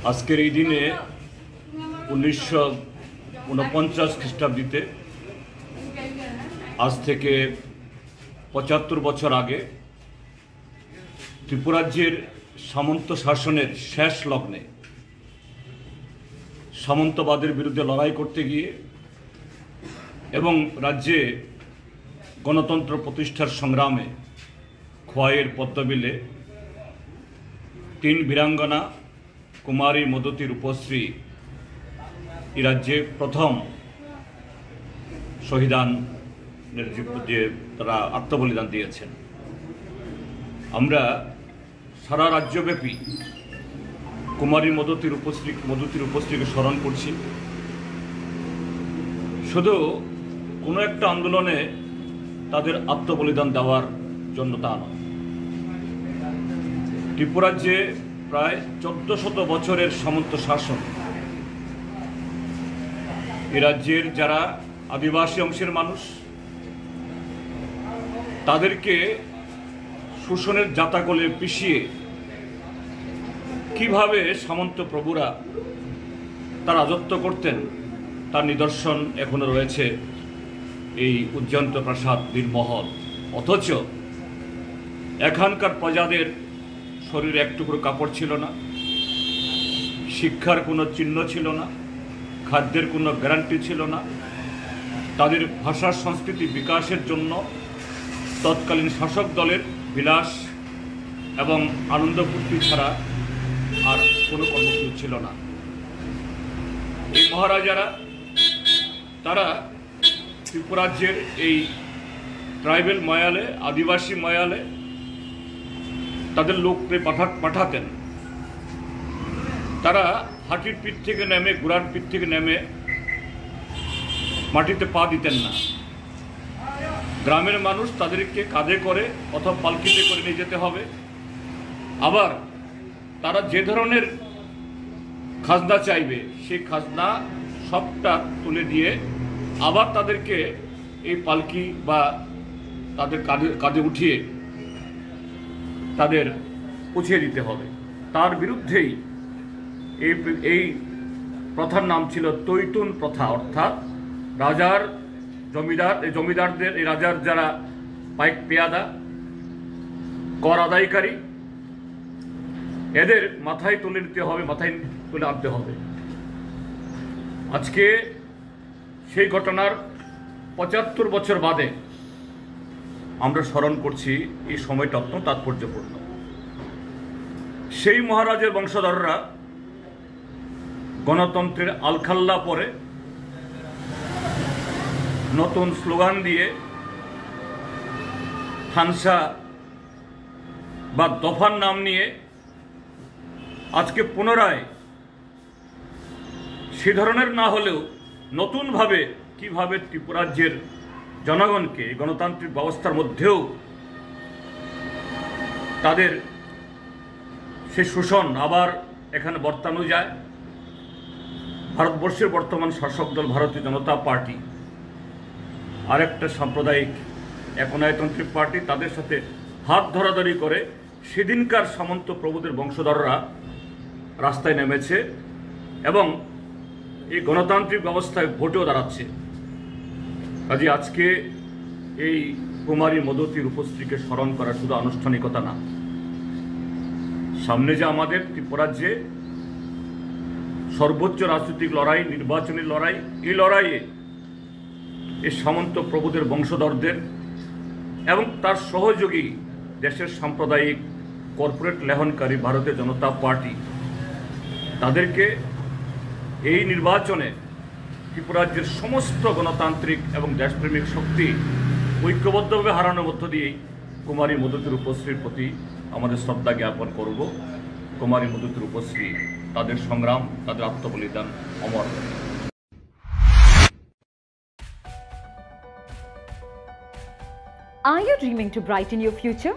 আজকের এই দিনে 1949 খ্রিস্টাব্দে আজ থেকে 75 বছর আগে ত্রিপুরাজ্যের সামন্ত শাসনের শেষ লগ্নে সামন্তবাদের বিরুদ্ধে লড়াই করতে গিয়ে এবং রাজ্যে গণতন্ত্র প্রতিষ্ঠার সংগ্রামে খোয়াইয়ের পদ্মবিলে 3 বীরাঙ্গনা কুমারী মদতী রূপশ্রী এই রাজ্যে প্রথম শহীদানের যে তারা আত্মবলিদান দিয়েছেন। আমরা সারা রাজ্যব্যাপী কুমারী মদতী রূপশ্রীকে স্মরণ করছি। শুধু কোনো একটা আন্দোলনে তাদের আত্মবলিদান দেওয়ার জন্য তা নয়, ত্রিপুরাজ্যে প্রায় 1400 বছরের সামন্ত শাসন, এ রাজ্যের যারা আদিবাসী অংশের মানুষ তাদেরকে শোষণের জাতাকলে পিষিয়ে কিভাবে সামন্ত প্রভুরা তার রাজত্ব করতেন তার নিদর্শন এখনো রয়েছে এই উজ্জয়ন্ত প্রাসাদ বীরমহল। অথচ এখানকার প্রজাদের শরীরে এক টুকরো কাপড় ছিল না, শিক্ষার কোনো চিহ্ন ছিল না, খাদ্যের কোনো গ্যারান্টি ছিল না। তাদের ভাষা সংস্কৃতি বিকাশের জন্য তৎকালীন শাসক দলের বিলাস এবং আনন্দ ফুর্তি ছাড়া আর কোনো কর্মসূচি ছিল না। এই মহারাজারা তারা ত্রিপুরাজ্যের এই ট্রাইবেল ময়ালে, আদিবাসী ময়ালে তাদের লোককে পাঠাতেন। তারা হাতির পিঠ থেকে নেমে, ঘোড়ার পিঠ থেকে নেমে মাটিতে পা দিতেন না। গ্রামের মানুষ তাদেরকে কাঁধে করে অথবা পালকিতে করে নিয়ে যেতে হবে। আবার তারা যে ধরনের খাজনা চাইবে সেই খাজনা সবটা তুলে দিয়ে আবার তাদেরকে এই পালকি বা তাদের কাঁধে উঠিয়ে তাদের পৌঁছে দিতে হবে। তার বিরুদ্ধেই এই প্রথার নাম ছিল তৈতুন প্রথা, অর্থাৎ রাজার জমিদারদের, এই রাজার যারা পাইক পেয়াদা কর আদায়কারী, এদের মাথায় তুলে দিতে হবে, মাথায় তুলে আনতে হবে। আজকে সেই ঘটনার 75 বছর বাদে আমরা স্মরণ করছি। এই সময়টা অত্যন্ত তাৎপর্যপূর্ণ। সেই মহারাজের বংশধররা গণতন্ত্রের আলখাল্লা পরে নতুন স্লোগান দিয়ে হানসা বা দফার নাম নিয়ে আজকে পুনরায় সে ধরনের না হলেও নতুনভাবে কিভাবে ত্রিপুরাজ্যের জনগণকে গণতান্ত্রিক ব্যবস্থার মধ্যেও তাদের সে শোষণ আবার এখানে বর্তানো যায়। ভারতবর্ষের বর্তমান শাসক দল ভারতীয় জনতা পার্টি আরেকটা সাম্প্রদায়িক একনায়তান্ত্রিক পার্টি, তাদের সাথে হাত ধরাধরি করে সেদিনকার সামন্ত প্রভুদের বংশধররা রাস্তায় নেমেছে এবং এই গণতান্ত্রিক ব্যবস্থায় ভোটেও দাঁড়াচ্ছে। কাজে আজকে এই কুমারী মদতী রূপশ্রীকে স্মরণ করা শুধু আনুষ্ঠানিকতা না, সামনে যে আমাদের ত্রিপুরাজ্যে সর্বোচ্চ রাজনৈতিক লড়াই, নির্বাচনী লড়াই, এই লড়াইয়ে এই সামন্ত প্রভুদের বংশধরদের এবং তার সহযোগী দেশের সাম্প্রদায়িক কর্পোরেট লেহনকারী ভারতীয় জনতা পার্টি, তাদেরকে এই নির্বাচনে ত্রিপুরাজ্যের সমস্ত গণতান্ত্রিক এবং দেশপ্রেমিক শক্তি ঐক্যবদ্ধভাবে হারানোর মধ্য দিয়েই কুমারী মদতী রূপশ্রীর প্রতি আমাদের শ্রদ্ধা জ্ঞাপন করব। কুমারী মদতী রূপশ্রী, তাদের সংগ্রাম, তাদের আত্মবলিদান অমর। Are you dreaming to brighten your future?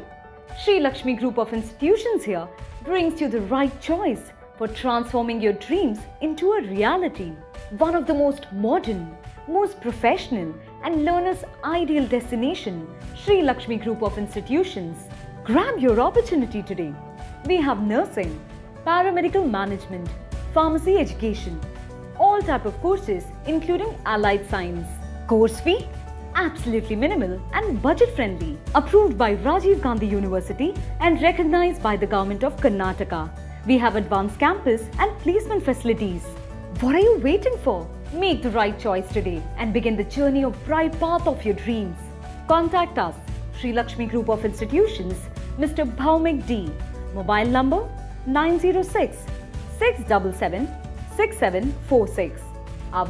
Sri Lakshmi Group of Institutions here brings you the right choice for transforming your dreams into a reality. One of the most modern, most professional and learners' ideal destination, Sri Lakshmi Group of Institutions. Grab your opportunity today. We have nursing, paramedical management, pharmacy education. All type of courses including allied science. Course fee? Absolutely minimal and budget friendly. Approved by Rajiv Gandhi University and recognized by the Government of Karnataka. We have advanced campus and placement facilities. What are you waiting for? Make the right choice today and begin the journey of bright path of your dreams. Contact us, Sri Lakshmi Group of Institutions, Mr. Bhaumik D. Mobile number 906 677 6746.